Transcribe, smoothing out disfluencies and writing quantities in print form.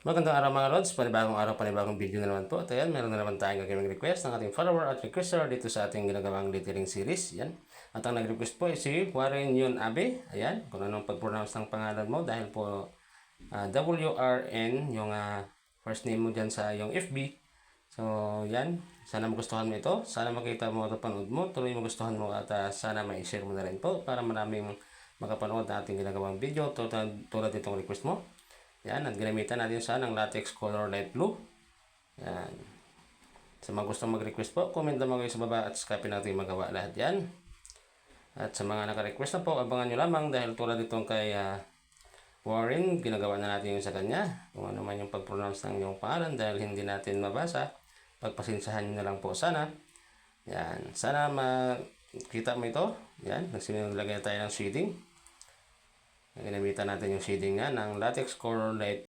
Magandang araw mga Lods, panibagong araw, panibagong video na naman po. At ayan, meron na naman tayong gagawing request ng ating follower at requester dito sa ating ginagawang lettering series. Yan. At ang nag-request po ay si Warren Yun Abe. Ayan, kung anong pag-pronounce ng pangalan mo dahil po WRN yung first name mo dyan sa yung FB. So, yan. Sana magustuhan mo ito. Sana makita mo at panood mo. Tuloy magustuhan mo at sana ma-share mo na rin po para maraming makapanood na ating ginagawang video tulad itong request mo. Yan, at ginamitan natin siya ng latex color light blue. Yan. Sa mga gustong mag-request po, comment naman kayo sa baba at sakapin natin magawa lahat yan. At sa mga naka-request na po, abangan nyo lamang dahil tulad itong kay Warren, ginagawa na natin yung sa kanya. Kung ano man yung pag-pronounce ng yung pangalan dahil hindi natin mabasa, pagpasinsahan nyo na lang po sana. Yan, sana makita mo ito. Yan, nagsimulagay na tayo ng shading. Ginamitan natin yung shading nga ng latex color light